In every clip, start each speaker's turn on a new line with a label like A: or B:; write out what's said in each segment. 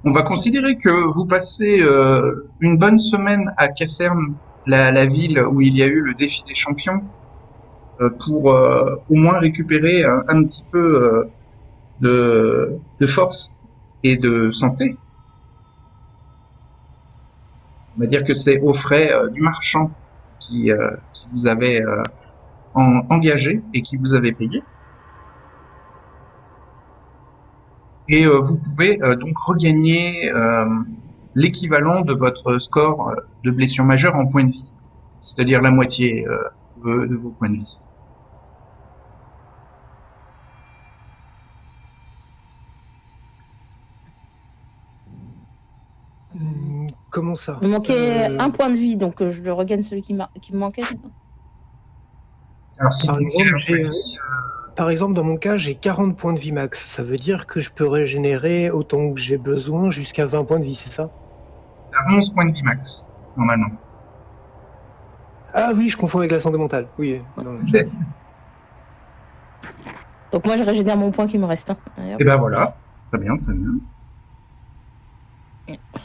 A: On va considérer que vous passez une bonne semaine à Casernes, la ville où il y a eu le défi des champions, pour au moins récupérer un petit peu de force et de santé. On va dire que c'est aux frais du marchand qui vous avait engagé et qui vous avait payé. Et vous pouvez donc regagner l'équivalent de votre score de blessure majeure en points de vie, c'est-à-dire la moitié de vos points de vie.
B: Comment ça?
C: Il me manquait un point de vie, donc je regagne celui qui me manquait, c'est ça?
A: Alors si
B: Par
A: vous
B: exemple,
A: manquez un point de vie,
B: Par exemple, dans mon cas, j'ai 40 points de vie max. Ça veut dire que je peux régénérer autant que j'ai besoin jusqu'à 20 points de vie, c'est ça?
A: t'as 11 points de vie max, normalement.
B: Ah oui, je confonds avec la santé mentale. Oui, non,
C: Donc moi, je régénère mon point qui me reste. Hein.
A: Et ben voilà, très bien, très bien.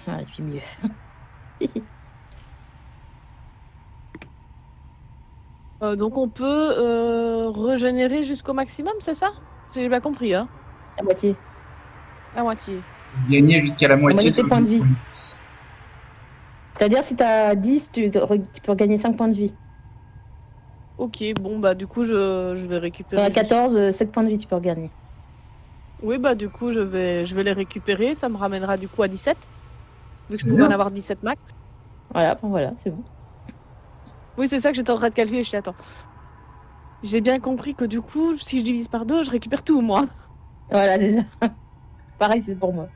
C: Ah, puis mieux.
D: Donc on peut régénérer jusqu'au maximum, c'est ça? J'ai bien compris, hein?
C: La moitié.
D: La moitié.
A: Vous gagnez jusqu'à la moitié
C: moitié de tes points de vie. C'est-à-dire, si t'as 10, tu peux gagner 5 points de vie.
D: Ok, bon, bah du coup, je vais récupérer.
C: Si t'en as 14, 7 points de vie, tu peux regagner.
D: Oui, bah du coup, je vais les récupérer. Ça me ramènera du coup à 17. Vu que je
A: C'est
D: pouvais en
A: bien.
D: avoir 17 max.
C: Voilà, bon, voilà, c'est bon.
D: Oui, c'est ça que j'étais en train de calculer. Je suis attends. J'ai bien compris que du coup, si je divise par 2, je récupère tout, moi.
C: Voilà, c'est ça. Pareil, c'est pour moi.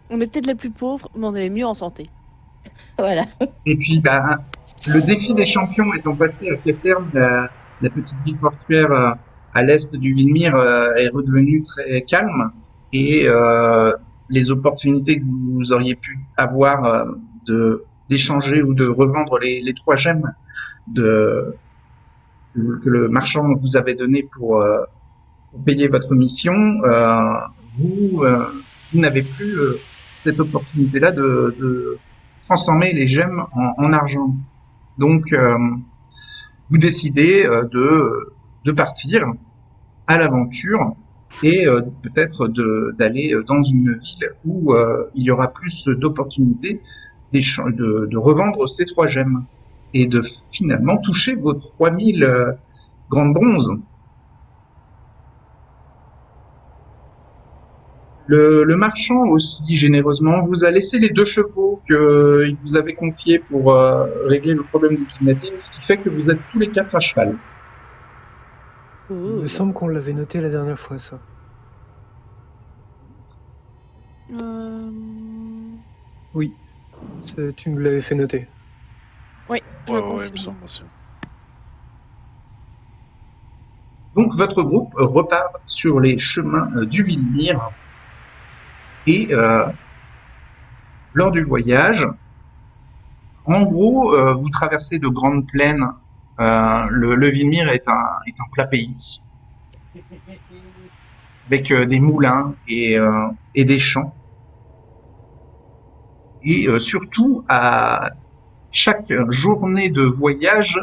D: On est peut-être les plus pauvres, mais on est les mieux en santé.
C: Voilà.
A: Et puis, bah, le défi des champions étant passé à Casernes, la petite ville portuaire à l'est du Villemire est redevenue très calme et les opportunités que vous auriez pu avoir de d'échanger ou de revendre les 3 gemmes de, que le marchand vous avait donné pour payer votre mission, vous, vous n'avez plus cette opportunité-là de transformer les gemmes en argent. Donc, vous décidez de partir à l'aventure et peut-être d'aller dans une ville où il y aura plus d'opportunités de revendre ces 3 gemmes et de finalement toucher vos 3000 grandes bronzes. Le marchand aussi, généreusement, vous a laissé les 2 chevaux qu'il vous avait confiés pour régler le problème du kidnapping, ce qui fait que vous êtes tous les 4 à cheval.
B: Il me semble qu'on l'avait noté la dernière fois, ça. Oui, tu nous l'avais fait noter.
D: Oui, je
E: Ouais,
D: confirme.
E: il me semble aussi.
A: Donc votre groupe repart sur les chemins du Villemire et lors du voyage, en gros, vous traversez de grandes plaines. Le Villemire est un plat pays avec des moulins et des champs. Et surtout, à chaque journée de voyage,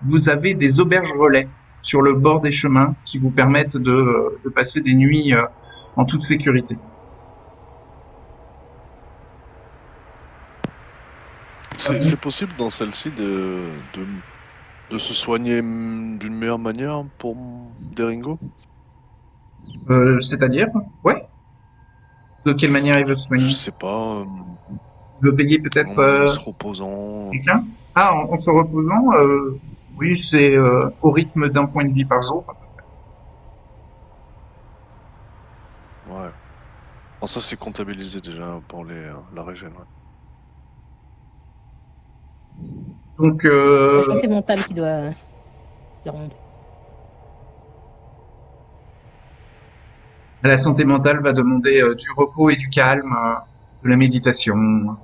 A: vous avez des auberges relais sur le bord des chemins qui vous permettent de passer des nuits en toute sécurité.
E: C'est possible dans celle-ci de se soigner d'une meilleure manière pour Deringo?
A: C'est-à-dire, ouais. De quelle manière il veut se
E: Je
A: soigner?
E: sais pas.
A: Il veut payer peut-être
E: En se reposant.
A: quelqu'un? Ah, en se reposant, oui, c'est au rythme d'un point de vie par jour.
E: Ouais. Bon, ça c'est comptabilisé déjà pour la régène. Ouais.
A: Donc,
C: La santé mentale qui doit remonter.
A: la santé mentale va demander du repos et du calme, de la méditation.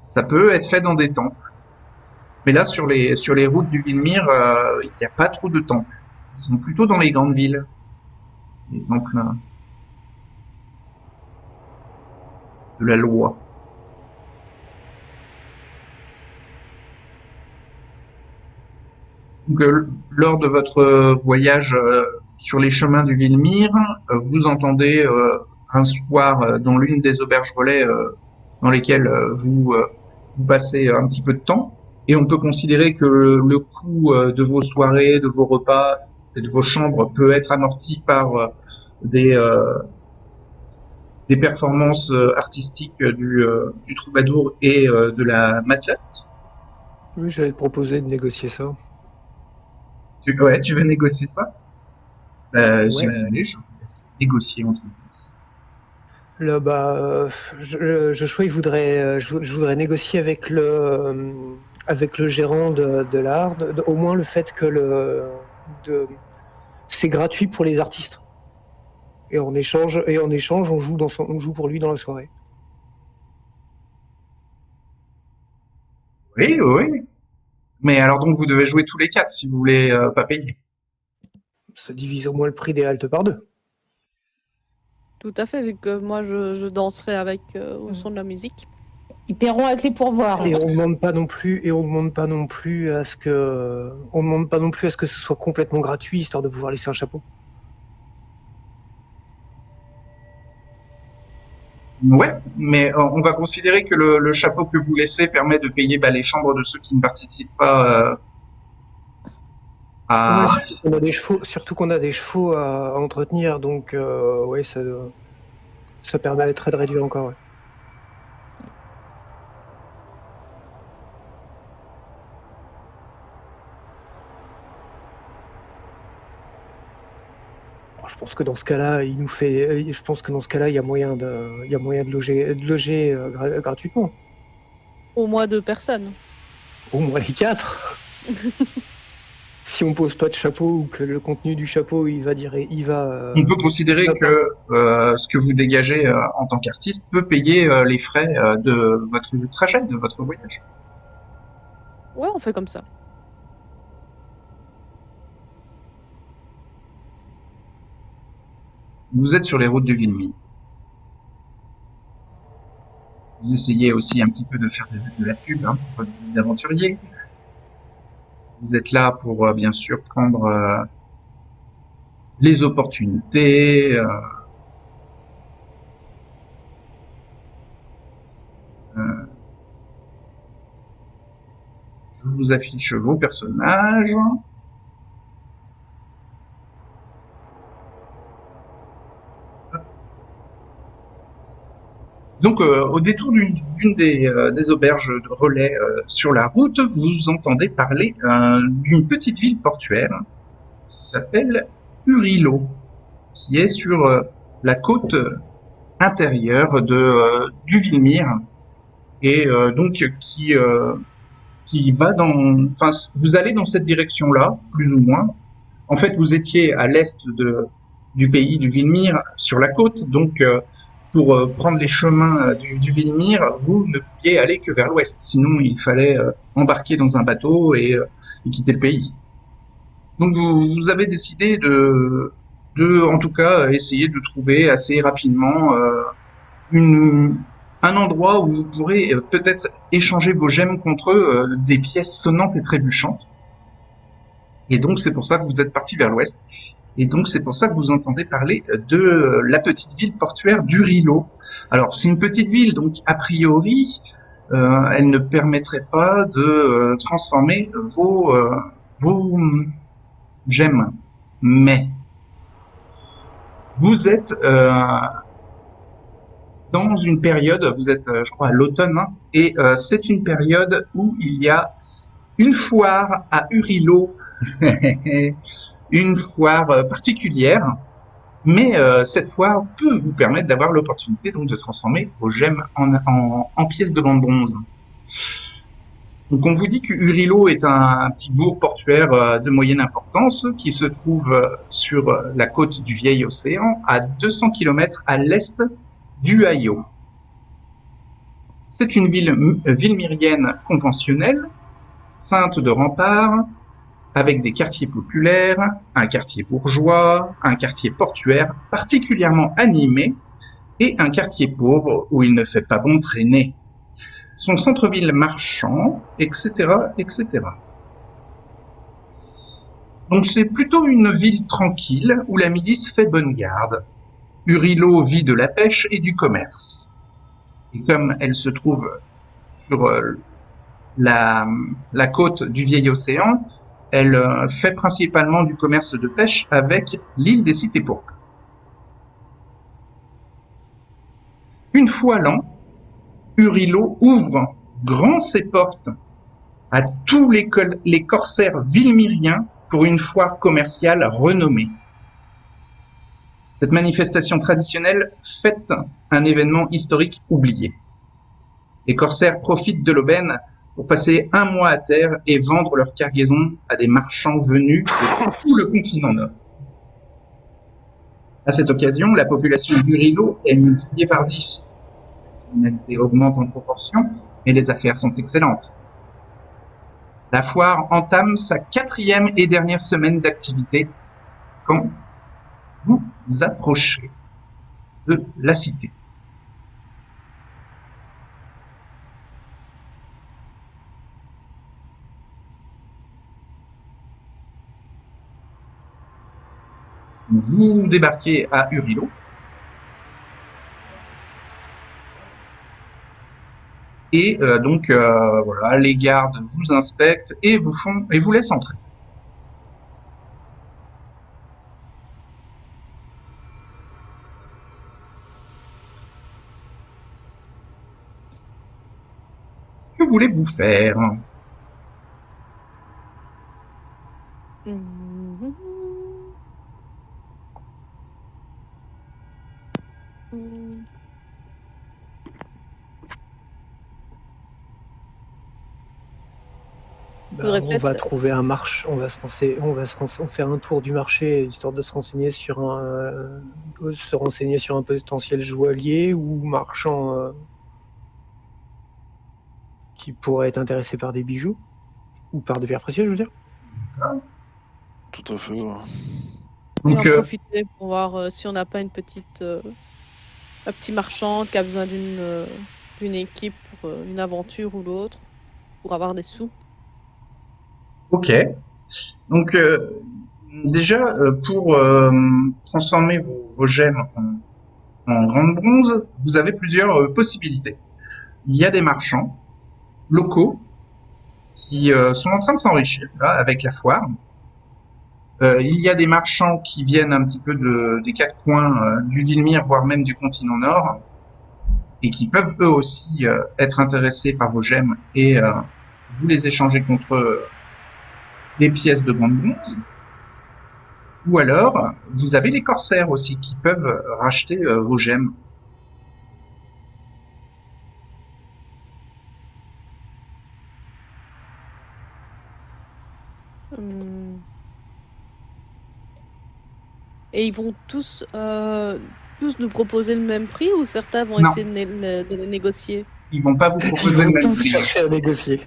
A: Ça peut être fait dans des temples. Mais là, sur les routes du Villemire, il n'y a pas trop de temples. Ils sont plutôt dans les grandes villes. Les temples. de la loi. Donc, lors de votre voyage sur les chemins du Villemyre, vous entendez un soir dans l'une des auberges relais dans lesquelles vous passez un petit peu de temps, et on peut considérer que le coût de vos soirées, de vos repas et de vos chambres peut être amorti par des performances artistiques du troubadour et de la matelote.
B: Oui, j'allais te proposer de négocier ça.
A: Ouais, tu veux négocier ça? Si
B: Ouais.
A: vous voulez, je vous laisse négocier entre vous.
B: Là, Joshua, je voudrais négocier avec le gérant de l'art, au moins le fait que c'est gratuit pour les artistes. Et en échange, on joue pour lui dans la soirée.
A: Oui, oui. Mais alors donc vous devez jouer tous les 4 si vous voulez pas payer.
B: Ça divise au moins le prix des haltes par 2.
D: Tout à fait, vu que moi je danserai avec au son de la musique.
C: Ils paieront avec les pourboires.
B: Et on demande pas non plus à ce que ce soit complètement gratuit, histoire de pouvoir laisser un chapeau.
A: Ouais, mais on va considérer que le chapeau que vous laissez permet de payer les chambres de ceux qui ne participent pas à...
B: Ouais, surtout qu'on a des chevaux à entretenir, donc ouais, ça permettrait de réduire encore. Ouais. Bon, je pense que dans ce cas-là, il y a moyen de loger gratuitement.
D: Au moins 2 personnes.
B: Au moins les 4. Si on pose pas de chapeau ou que le contenu du chapeau,
A: On peut considérer que ce que vous dégagez en tant qu'artiste peut payer les frais de votre trajet, de votre voyage.
D: Ouais, on fait comme ça.
A: Vous êtes sur les routes de Villemyre. Vous essayez aussi un petit peu de faire de la pub pour votre vie d'aventurier. Vous êtes là pour bien sûr prendre les opportunités. Je vous affiche vos personnages. Donc, au détour d'une des auberges de relais sur la route, vous entendez parler d'une petite ville portuaire qui s'appelle Urilo, qui est sur la côte intérieure du Villemyre, et donc qui va enfin, vous allez dans cette direction-là, plus ou moins. En fait, vous étiez à l'est du pays du Villemyre, sur la côte, donc pour prendre les chemins du Villemyre, vous ne pouviez aller que vers l'ouest. Sinon, il fallait embarquer dans un bateau et quitter le pays. Donc, vous avez décidé de, en tout cas, essayer de trouver assez rapidement un endroit où vous pourrez peut-être échanger vos gemmes contre des pièces sonnantes et trébuchantes. Et donc, c'est pour ça que vous êtes parti vers l'ouest. Et donc, c'est pour ça que vous entendez parler de la petite ville portuaire d'Urilo. Alors, c'est une petite ville, donc a priori, elle ne permettrait pas de transformer vos gemmes. Mais vous êtes dans une période, vous êtes, je crois, à l'automne, et c'est une période où il y a une foire à Urilo. Une foire particulière, mais cette foire peut vous permettre d'avoir l'opportunité donc de transformer vos gemmes en pièces de grande bronze. Donc on vous dit que Urilo est un petit bourg portuaire de moyenne importance qui se trouve sur la côte du vieil océan à 200 km à l'est du Hayo. C'est une ville villemyrienne conventionnelle, ceinte de remparts, avec des quartiers populaires, un quartier bourgeois, un quartier portuaire particulièrement animé, et un quartier pauvre où il ne fait pas bon traîner. Son centre-ville marchand, etc., etc. Donc c'est plutôt une ville tranquille où la milice fait bonne garde. Urilo vit de la pêche et du commerce. Et comme elle se trouve sur la côte du vieil océan, elle fait principalement du commerce de pêche avec l'île des Cités pourpres. Une fois l'an, Urilo ouvre grand ses portes à tous les corsaires vilmiriens pour une foire commerciale renommée. Cette manifestation traditionnelle fête un événement historique oublié. Les corsaires profitent de l'aubaine pour passer un mois à terre et vendre leur cargaison à des marchands venus de tout le continent nord. À cette occasion, la population d'Urilo est multipliée par 10. La criminalité augmente en proportion, mais les affaires sont excellentes. La foire entame sa 4e et dernière semaine d'activité quand vous approchez de la cité. Vous débarquez à Urilo. Et donc voilà, les gardes vous inspectent et vous laissent entrer. Que voulez-vous faire?
D: Mhm. Faudrait
B: On va
D: peut-être-
B: trouver un marché, on va faire un tour du marché histoire de se renseigner sur un potentiel joaillier ou marchand qui pourrait être intéressé par des bijoux ou par des pierres précieuses, je veux dire.
E: Tout à fait. Ouais.
D: Et en
A: Donc
D: profiter pour voir si on n'a pas un petit marchand qui a besoin d'une équipe pour une aventure ou l'autre, pour avoir des sous.
A: ok. Donc déjà pour transformer vos gemmes en grande bronze, vous avez plusieurs possibilités. Il y a des marchands locaux qui sont en train de s'enrichir là, avec la foire. Il y a des marchands qui viennent un petit peu des quatre coins du Vilmire, voire même du continent nord, et qui peuvent eux aussi être intéressés par vos gemmes et vous les échanger contre des pièces de grande bronze. Ou alors, vous avez les corsaires aussi qui peuvent racheter vos gemmes.
D: Hum. Et ils vont tous nous proposer le même prix ou certains vont
A: Non.
D: essayer de les négocier?
A: Ils vont pas vous
B: Ils
A: proposer le
B: vont
A: même
B: tous
A: prix.
B: chercher à négocier.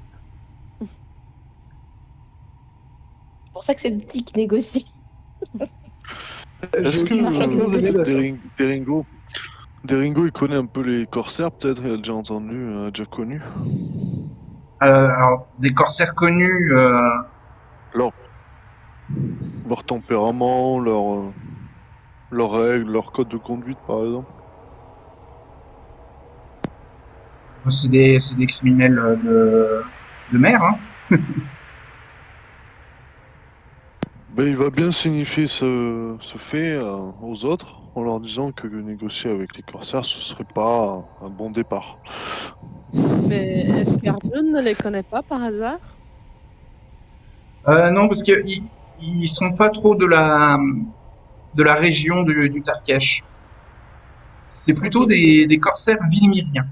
C: C'est pour ça que c'est le petit qui négocie.
E: Est-ce
B: J'ai aucune chance de négocier.
E: Deringo, il connaît un peu les corsaires, peut-être, il a déjà entendu, déjà connu.
A: Alors, des corsaires connus,
E: Leur tempérament, leurs règles, leur code de conduite, par exemple.
A: c'est des criminels de mer. Hein.
E: Ben, il va bien signifier ce fait aux autres en leur disant que négocier avec les corsaires, ce serait pas un bon départ.
D: Mais est-ce qu'Arjun ne les connaît pas par hasard?
A: Non, parce qu'ils sont pas trop de la région du Tarkesh. C'est plutôt
D: Ok.
A: des corsaires vilmiriens.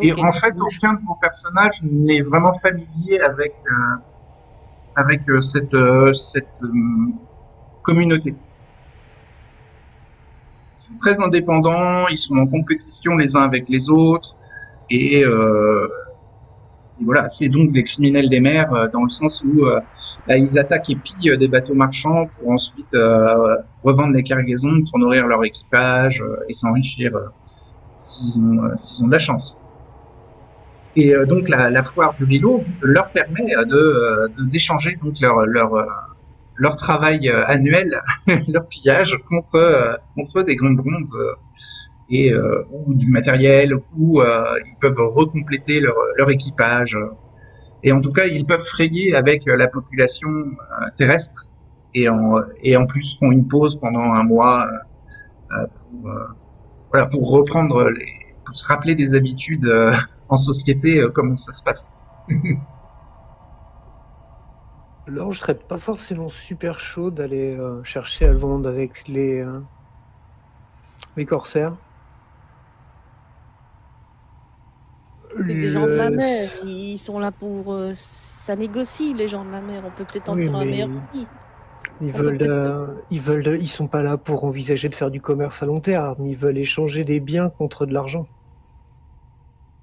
A: Et
D: Ok.
A: en fait, aucun de vos personnages n'est vraiment familier avec cette communauté. Ils sont très indépendants, ils sont en compétition les uns avec les autres, et voilà, c'est donc des criminels des mers dans le sens où bah, ils attaquent et pillent des bateaux marchands pour ensuite revendre les cargaisons pour nourrir leur équipage et s'enrichir s'ils ont de la chance. Et donc la foire du Rilo leur permet d'échanger donc leur travail annuel, leur pillage contre des grands bronzes ou du matériel ou ils peuvent recompléter leur équipage. Et en tout cas, ils peuvent frayer avec la population terrestre et en plus font une pause pendant un mois pour voilà pour reprendre pour se rappeler des habitudes en société, comment ça se passe.
B: Alors, je serais pas forcément super chaud d'aller chercher à le vendre avec les corsaires.
D: C'est des gens de la mer, ils sont là pour... ça négocie, les gens de la mer. On peut peut-être en
B: Oui,
D: tirer un
B: mais
D: meilleur prix.
B: ils sont pas là pour envisager de faire du commerce à long terme. Ils veulent échanger des biens contre de l'argent.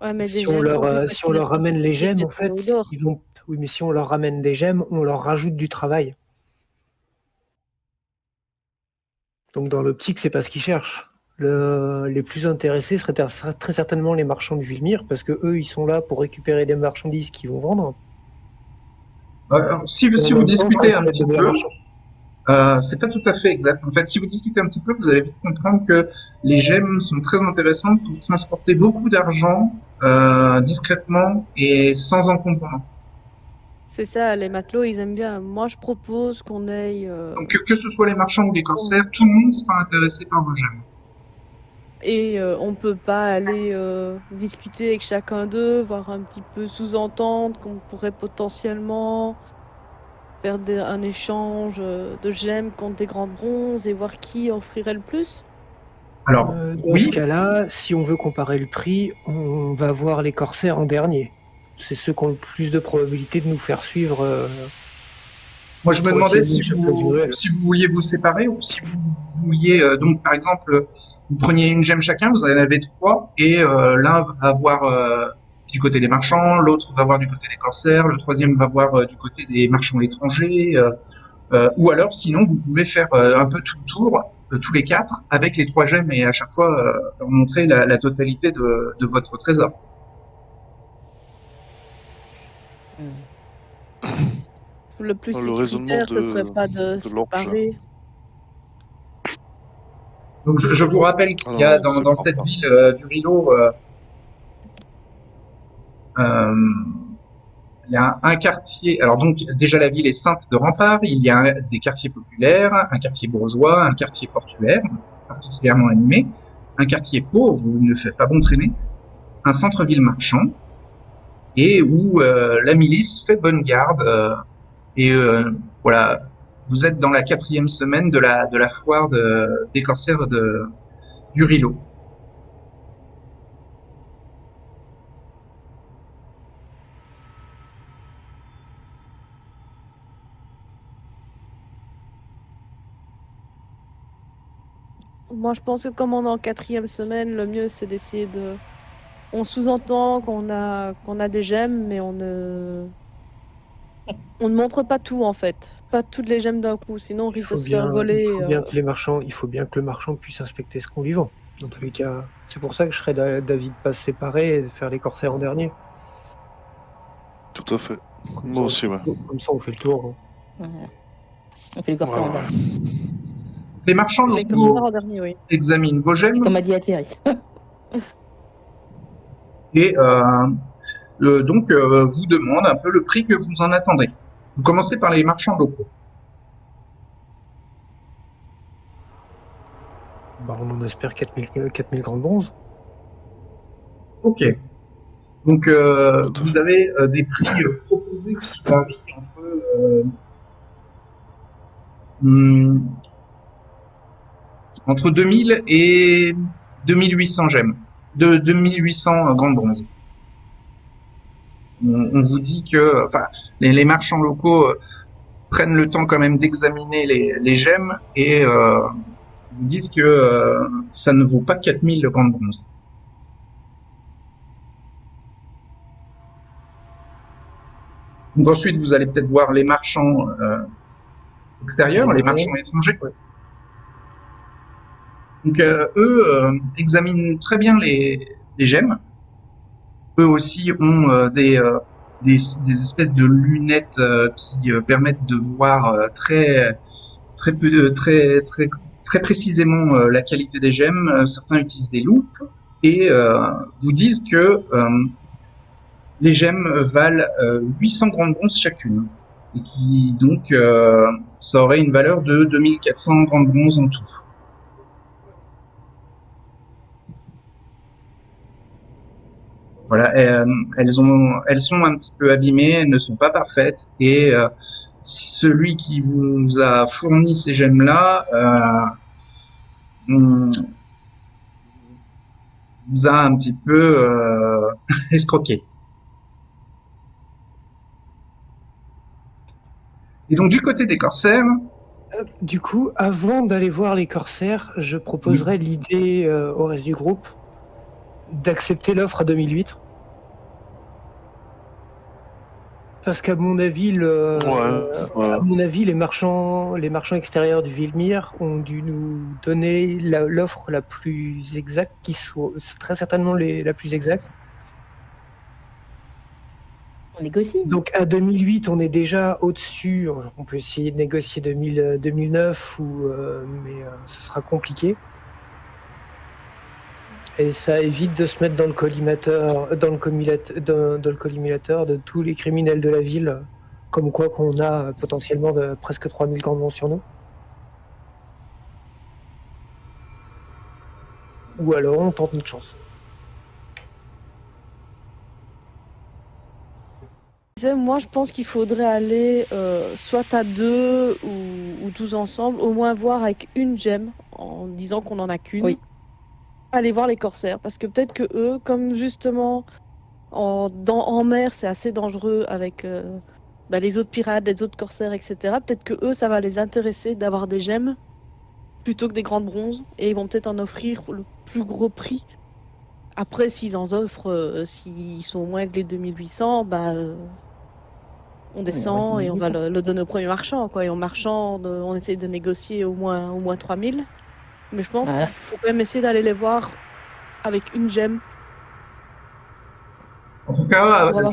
D: Ouais, mais
B: Si
D: des
B: on
D: gemmes, on peut
B: si
D: pas
B: on
D: les
B: leur ramène les
D: transformer
B: gemmes, en
D: peut-être
B: fait,
D: au d'or.
B: ils vont. Oui, mais si on leur ramène des gemmes, on leur rajoute du travail. Donc dans l'optique, c'est pas ce qu'ils cherchent. Les plus intéressés seraient très certainement les marchands du Vilmir, parce que eux, ils sont là pour récupérer des marchandises qu'ils vont vendre.
A: Si
B: Et en
A: vous
B: même temps,
A: discutez un
B: ça va être
A: petit
B: de meilleurs
A: peu,
B: marchands.
A: c'est pas tout à fait exact. En fait, si vous discutez un petit peu, vous allez vite comprendre que les gemmes sont très intéressantes pour transporter beaucoup d'argent discrètement et sans encombrement.
D: C'est ça, les matelots, ils aiment bien. Moi, je propose qu'on aille...
A: Donc que ce soit les marchands ou les corsaires, tout le monde sera intéressé par vos gemmes.
D: Et on peut pas aller discuter avec chacun d'eux, voir un petit peu sous-entendre qu'on pourrait potentiellement faire un échange de gemmes contre des grands bronzes et voir qui offrirait le plus.
A: Alors
B: Dans ce
A: oui,
B: cas-là, si on veut comparer le prix, on va voir les corsaires en dernier. C'est ceux qui ont le plus de probabilité de nous faire suivre
A: moi je me
B: pour
A: demandais
B: essayer de chercher du duel.
A: si vous vouliez vous séparer ou si vous vouliez donc par exemple vous preniez une gemme chacun, vous en avez trois et l'un va avoir du côté des marchands, l'autre va voir du côté des corsaires, le troisième va voir du côté des marchands étrangers ou alors sinon vous pouvez faire un peu tout le tour tous les quatre avec les trois gemmes et à chaque fois leur montrer la totalité de votre trésor.
D: Le plus
E: Le raisonnement
D: sécuritaire, ce serait pas de
E: l'orque.
D: séparer.
A: Donc je vous rappelle qu'il y a
E: Alors, c'est
A: dans
E: pas
A: cette
E: grave.
A: ville du Rilo euh, il y a un quartier. Alors donc déjà la ville est ceinte de remparts. Il y a des quartiers populaires, un quartier bourgeois, un quartier portuaire particulièrement animé, un quartier pauvre où il ne fait pas bon traîner, un centre-ville marchand et où la milice fait bonne garde. Et voilà, vous êtes dans la 4e semaine de la foire des corsaires du Rilo.
D: Moi, je pense que comme on est en 4e semaine, le mieux, c'est d'essayer de... On sous-entend qu'on a des gemmes, mais on ne montre pas tout, en fait. Pas toutes les gemmes d'un coup, sinon on
B: Il
D: risque de
B: faut
D: se faire
B: bien,
D: voler.
B: il faut bien que le marchand puisse inspecter ce qu'on lui vend. Dans tous les cas, c'est pour ça que je serais d'avis de pas se séparer et de faire les corsaires en dernier.
E: Tout à fait.
B: Comme
E: Moi
B: ça,
E: aussi, ouais.
B: Comme ça, on fait le tour.
C: Voilà. On fait les corsaires en
E: Voilà.
C: dernier.
A: Les marchands
D: Les corsaires
A: locaux
D: en dernier, oui.
A: examinent vos
C: Et
A: gemmes
C: comme a dit Athéris.
A: et donc vous demandent un peu le prix que vous en attendez. Vous commencez par les marchands locaux.
B: Bah, on en espère 4000 grandes bronzes.
A: Ok. Donc
E: Tout à
A: vous
E: fait.
A: avez des prix proposés qui varient entre hum, entre 2000 et 2800 gemmes, de 2800 grandes bronzes. On vous dit que, enfin, les marchands locaux prennent le temps quand même d'examiner les gemmes et vous disent que ça ne vaut pas 4000 grandes bronzes. Donc ensuite, vous allez peut-être voir les marchands extérieurs, les marchands étrangers.
B: Ouais.
A: Donc eux examinent très bien les gemmes. Eux aussi ont des espèces de lunettes qui permettent de voir très peu très précisément la qualité des gemmes. Certains utilisent des loupes et vous disent que les gemmes valent 800 grandes bronzes chacune et qui donc ça aurait une valeur de 2400 grandes bronzes en tout. Voilà, elles sont un petit peu abîmées, elles ne sont pas parfaites et celui qui vous a fourni ces gemmes-là vous a un petit peu escroqué. Et donc du côté des corsaires,
B: Du coup, avant d'aller voir les corsaires, je proposerais l'idée au reste du groupe d'accepter l'offre à 2008. Parce qu'à mon avis, à mon avis, les marchands extérieurs du Villemire ont dû nous donner l'offre la plus exacte, qui soit très certainement la plus exacte.
C: On négocie.
B: Donc à 2008, on est déjà au-dessus. On peut essayer de négocier 2009, mais ce sera compliqué. Et ça évite de se mettre dans le collimateur, dans le collimateur de tous les criminels de la ville, comme quoi qu'on a potentiellement presque 3000 cordons sur nous. Ou alors on tente notre chance.
D: Moi, je pense qu'il faudrait aller soit à 2 ou tous ensemble, au moins voir avec une gemme, en disant qu'on en a qu'une.
C: Oui.
D: Aller voir les corsaires, parce que peut-être que eux, comme justement en mer, c'est assez dangereux avec les autres pirates, les autres corsaires, etc. Peut-être que eux, ça va les intéresser d'avoir des gemmes plutôt que des grandes bronzes, et ils vont peut-être en offrir le plus gros prix. Après, s'ils en offrent, s'ils sont moins que les 2800, on descend et on va le donner au premier marchand, quoi. Et on essaye de négocier au moins 3000. Mais je pense qu'il faut quand même essayer d'aller les voir avec une gemme.
A: en tout cas,
D: Pour avoir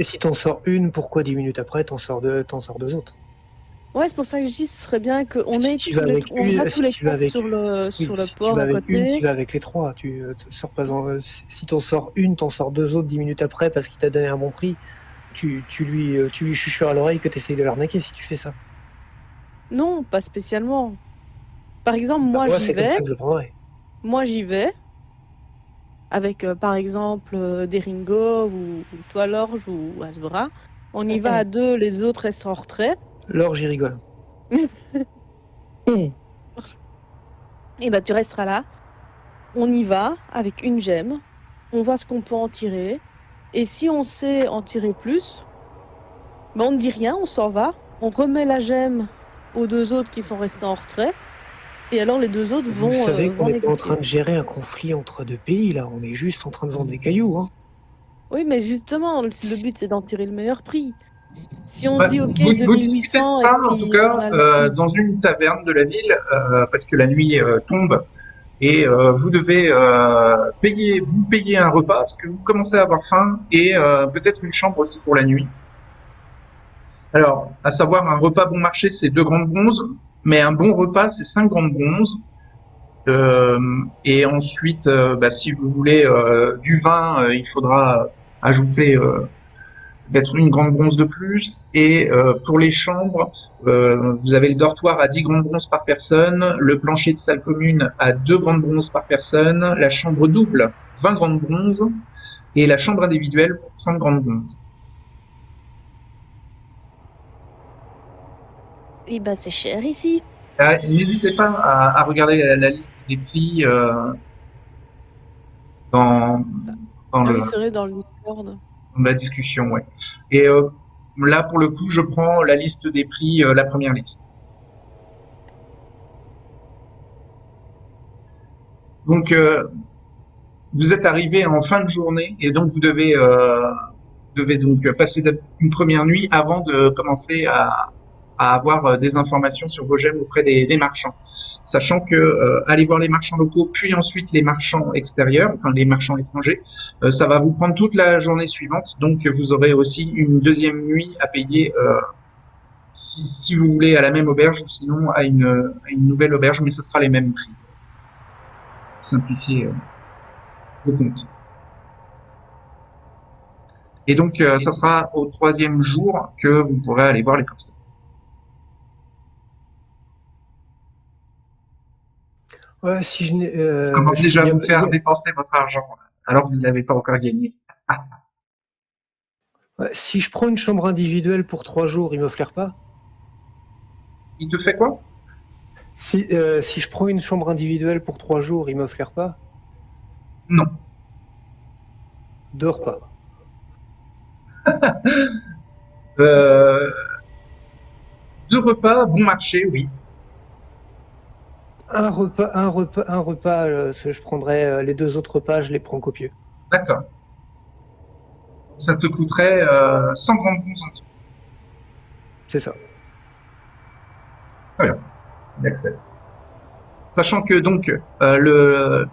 B: si t'en sors une, pourquoi 10 minutes après t'en sors deux autres?
D: Ouais, c'est pour ça que je dis, ce serait bien qu'on ait
B: Si tu vas avec
D: tous les quatre sur le port à côté.
B: Tu vas avec les trois. Tu sors pas si t'en sors une, t'en sors deux autres 10 minutes après parce qu'il t'a donné un bon prix. Tu lui chuchotes à l'oreille que tu essayes de l'arnaquer si tu fais ça.
D: Non, pas spécialement. Par exemple, moi
B: c'est comme ça que je le prendrais.
D: Moi j'y vais avec par exemple des Ringo ou toi Lorge ou Asvora. On y va à 2, les autres restent en retrait.
B: Lorge, j'y rigole.
D: Et tu resteras là. On y va avec une gemme. On voit ce qu'on peut en tirer. Et si on sait en tirer plus, on ne dit rien, on s'en va. On remet la gemme aux 2 autres qui sont restés en retrait. Et alors les 2 autres vont.
B: Vous savez qu'on
D: vont
B: n'est pas en
D: négocier.
B: train de gérer un conflit entre 2 pays là. On est juste en train de vendre des cailloux. Hein.
D: Oui, mais justement, le but c'est d'en tirer le meilleur prix. Si on
A: Bah,
D: se dit ok,
A: vous discutez de
D: 2800
A: ça,
D: et
A: en tout
D: puis on
A: cas,
D: a le prix.
A: dans une taverne de la ville, parce que la nuit tombe et vous devez vous payer un repas parce que vous commencez à avoir faim et peut-être une chambre aussi pour la nuit. Alors, à savoir, un repas bon marché, c'est 2 grandes bronzes, mais un bon repas, c'est 5 grandes bronzes. Et ensuite, si vous voulez du vin, il faudra ajouter peut-être une grande bronze de plus. Et pour les chambres, vous avez le dortoir à 10 grandes bronzes par personne, le plancher de salle commune à 2 grandes bronzes par personne, la chambre double 20 grandes bronzes et la chambre individuelle pour 30 grandes bronzes.
D: Et c'est cher ici.
A: N'hésitez pas à regarder la liste des prix dans,
D: Oui, c'est vrai, dans le Discord.
A: dans la discussion. Ouais. Et là, pour le coup, je prends la liste des prix, la première liste. Donc, vous êtes arrivé en fin de journée et donc vous devez devez donc passer une première nuit avant de commencer à avoir des informations sur vos gemmes auprès des marchands. Sachant que aller voir les marchands locaux, puis ensuite les marchands extérieurs, enfin les marchands étrangers, ça va vous prendre toute la journée suivante. Donc vous aurez aussi une deuxième nuit à payer si vous voulez à la même auberge ou sinon à une nouvelle auberge, mais ce sera les mêmes prix. Simplifier vos comptes. Et donc ça sera au 3e jour que vous pourrez aller voir les corsaires.
B: Ouais, si je n'ai,
A: Ça commence déjà à
B: il y a-
A: vous faire
B: il y a-
A: dépenser votre argent alors que vous ne l'avez pas encore gagné.
B: ouais, si je prends une chambre individuelle pour 3 jours, il me flaire pas?
A: Il te fait quoi?
B: Si je prends une chambre individuelle pour 3 jours, il me flaire pas?
A: Non.
B: 2 repas.
A: Euh, 2 repas, bon marché, oui.
B: Un repas, je prendrais les 2 autres repas, je les prends copieux.
A: D'accord. Ça te coûterait 100 grandes bons en tout.
B: C'est ça.
A: Très bien. Il accepte. Sachant que donc le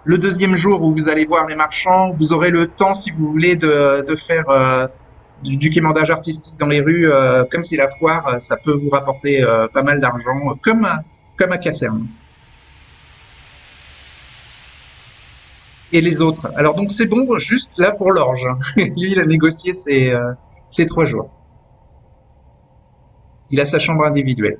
A: 2e jour où vous allez voir les marchands, vous aurez le temps, si vous voulez, de faire du quémandage artistique dans les rues. Comme c'est la foire, ça peut vous rapporter pas mal d'argent, comme à Casernes. Et les autres. Alors donc c'est bon, juste là pour l'orge. Lui, il a négocié ses 3 jours. Il a sa chambre individuelle.